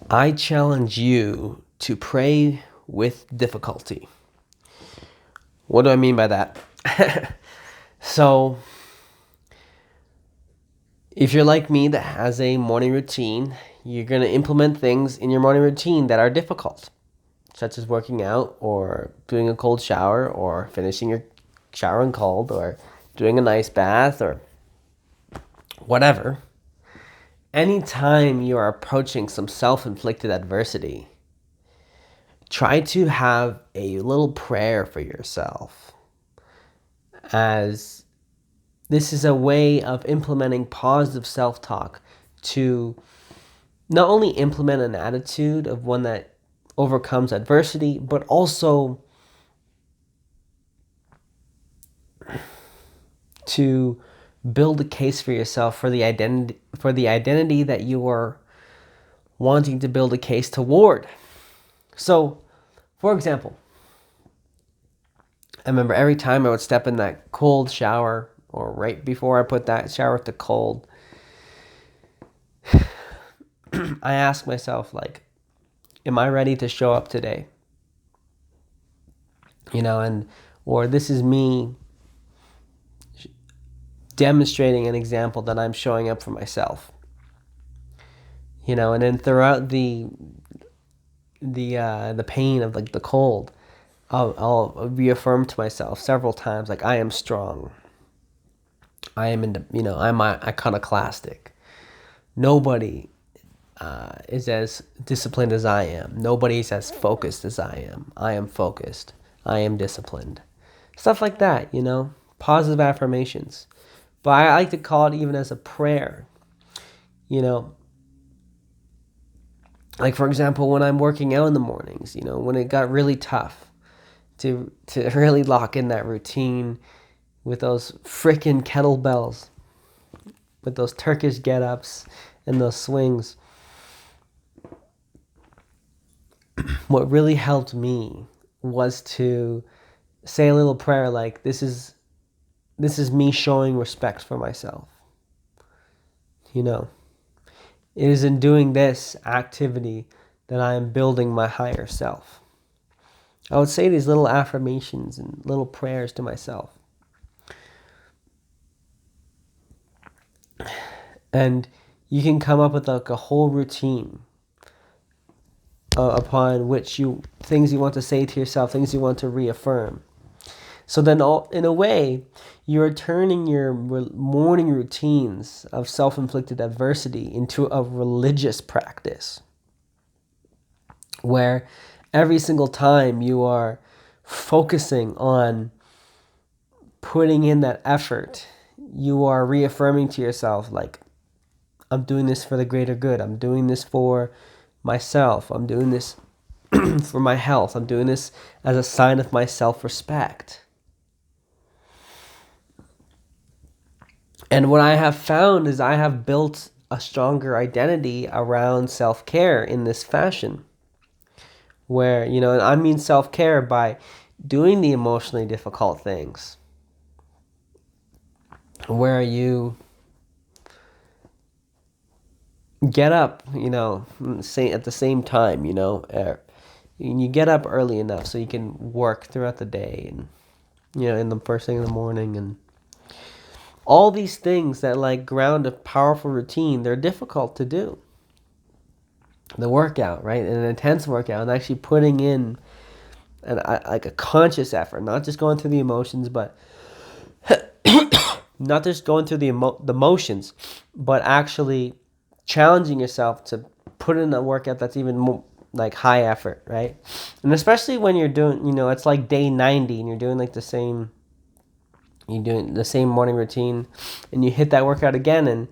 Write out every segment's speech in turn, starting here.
I challenge you to pray with difficulty. What do I mean by that? So, if you're like me that has a morning routine, you're going to implement things in your morning routine that are difficult, such as working out or doing a cold shower or finishing your shower in cold or doing an ice bath or whatever. Anytime you are approaching some self-inflicted adversity, try to have a little prayer for yourself, as this is a way of implementing positive self-talk to not only implement an attitude of one that overcomes adversity, but also to build a case for yourself for the identity that you are wanting to build a case toward. So, for example, I remember every time I would step in that cold shower, or right before I put that shower to cold, I ask myself, like, am I ready to show up today? Or this is me demonstrating an example that I'm showing up for myself. And then throughout the pain of like the cold, I'll reaffirm to myself several times, like, I am strong. I am I'm iconoclastic. Nobody is as disciplined as I am. Nobody's as focused as I am. I am focused. I am disciplined. Stuff like that, positive affirmations. But I like to call it even as a prayer. Like, for example, when I'm working out in the mornings, when it got really tough to really lock in that routine with those freaking kettlebells, with those Turkish get-ups and those swings. What really helped me was to say a little prayer like, this is me showing respect for myself. It is in doing this activity that I am building my higher self. I would say these little affirmations and little prayers to myself. And you can come up with like a whole routine upon which things you want to say to yourself, things you want to reaffirm. So then, in a way, you're turning your morning routines of self-inflicted adversity into a religious practice, where every single time you are focusing on putting in that effort, you are reaffirming to yourself, like, I'm doing this for the greater good. I'm doing this for myself. I'm doing this for my health. I'm doing this as a sign of my self-respect. And what I have found is I have built a stronger identity around self-care in this fashion. Where, and I mean self-care by doing the emotionally difficult things. Where you get up, at the same time, and you get up early enough so you can work throughout the day and, in the first thing in the morning, and all these things that like ground a powerful routine, they're difficult to do. The workout, right? An intense workout, and actually putting in like a conscious effort, not just going through the emotions, but not just going through the motions, but actually challenging yourself to put in a workout that's even more like high effort, right? And especially when you're doing, it's like day 90 and you're doing like you're doing the same morning routine, and you hit that workout again,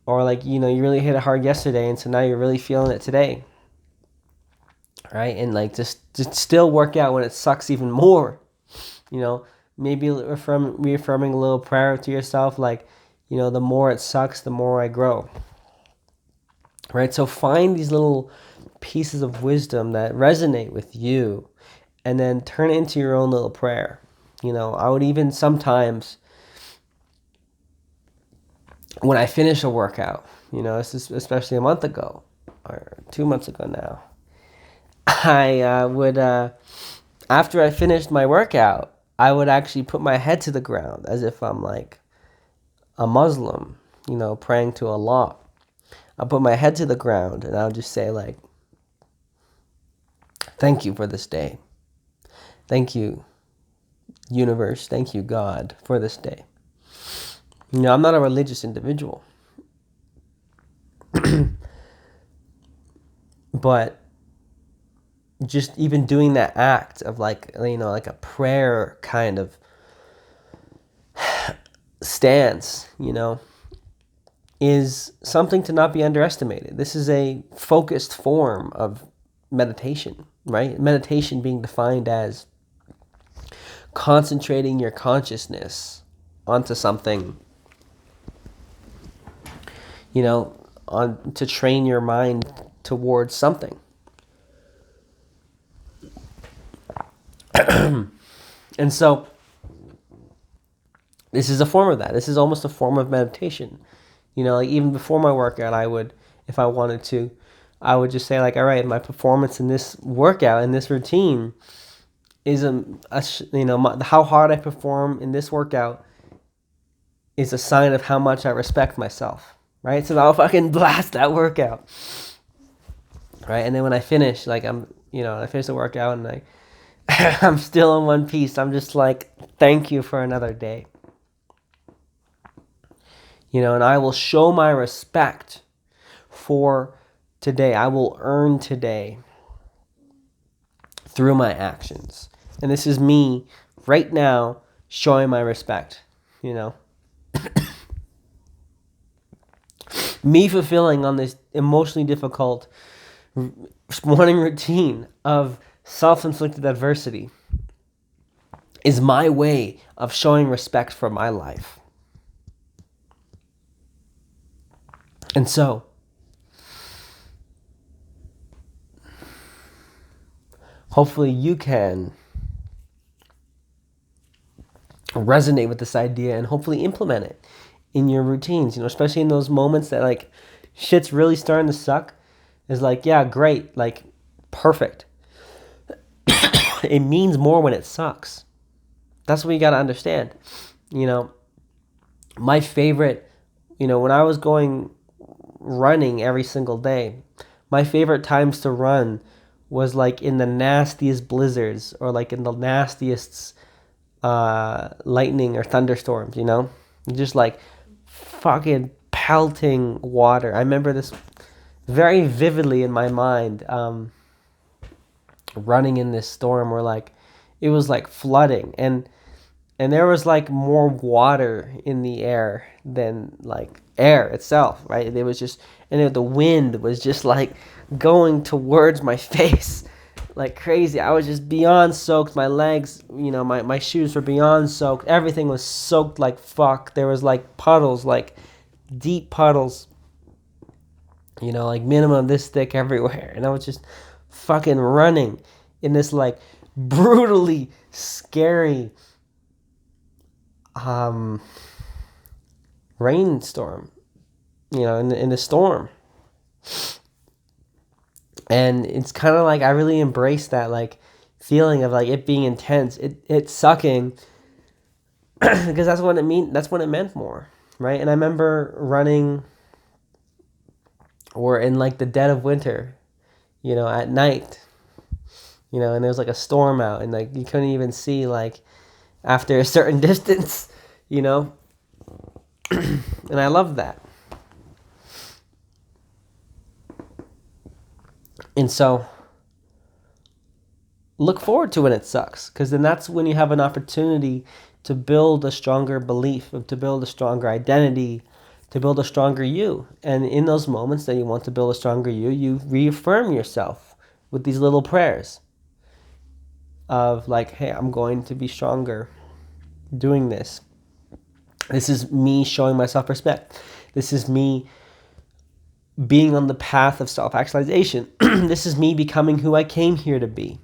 or like, you really hit it hard yesterday, and so now you're really feeling it today, right? And like just still work out when it sucks even more, maybe reaffirming a little prayer to yourself, like, the more it sucks, the more I grow, right? So find these little pieces of wisdom that resonate with you, and then turn it into your own little prayer. I would even sometimes, when I finish a workout, this is especially a month ago or 2 months ago now. I would, after I finished my workout, I would actually put my head to the ground as if I'm like a Muslim, praying to Allah. I'll put my head to the ground and I'll just say like, thank you for this day. Thank you, universe. Thank you, God, for this day. I'm not a religious individual. But just even doing that act of like a prayer kind of stance, is something to not be underestimated. This is a focused form of meditation, right? Meditation being defined as concentrating your consciousness onto something, to train your mind towards something. And so this is a form of that. This is almost a form of meditation. Like even before my workout, I would, if I wanted to, I would just say like, all right, my performance in this workout, in this routine is how hard I perform in this workout is a sign of how much I respect myself, right? So I'll fucking blast that workout, right? And then when I finish, like I finish the workout and I'm still in one piece. I'm just like, thank you for another day. And I will show my respect for today. I will earn today through my actions. And this is me right now showing my respect, Me fulfilling on this emotionally difficult morning routine of self-inflicted adversity is my way of showing respect for my life. And so, hopefully you can resonate with this idea and hopefully implement it in your routines, especially in those moments that like shit's really starting to suck. Is like, yeah, great, like perfect. It means more when it sucks. That's what you got to understand. My favorite, when I was going running every single day, my favorite times to run was like in the nastiest blizzards or like in the nastiest lightning or thunderstorms, just like fucking pelting water. I remember this very vividly in my mind, running in this storm where like it was like flooding and there was like more water in the air than like air itself, right? It was just, and the wind was just like going towards my face like crazy. I was just beyond soaked. My legs, my shoes were beyond soaked. Everything was soaked like fuck. There was like puddles, like deep puddles, like minimum this thick everywhere. And I was just fucking running in this like brutally scary rainstorm, in the storm. And it's kind of like I really embraced that like feeling of like it being intense, it sucking, because that's what it meant more, right? And I remember running or in like the dead of winter, at night, and there was like a storm out and like you couldn't even see like after a certain distance, and I love that. And so look forward to when it sucks, because then that's when you have an opportunity to build a stronger belief, to build a stronger identity, to build a stronger you. And in those moments that you want to build a stronger you reaffirm yourself with these little prayers of like, hey, I'm going to be stronger doing this. This is me showing myself respect. This is me being on the path of self-actualization. This is me becoming who I came here to be.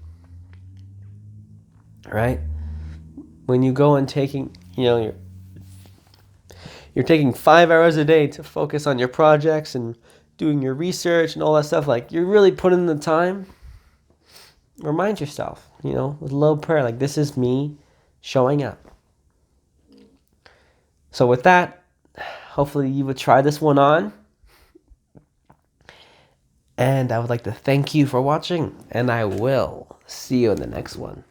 Right? When you go and taking, you're taking 5 hours a day to focus on your projects and doing your research and all that stuff, like you're really putting in the time, remind yourself, with a little prayer, like this is me showing up. So with that, hopefully you would try this one on. And I would like to thank you for watching, and I will see you in the next one.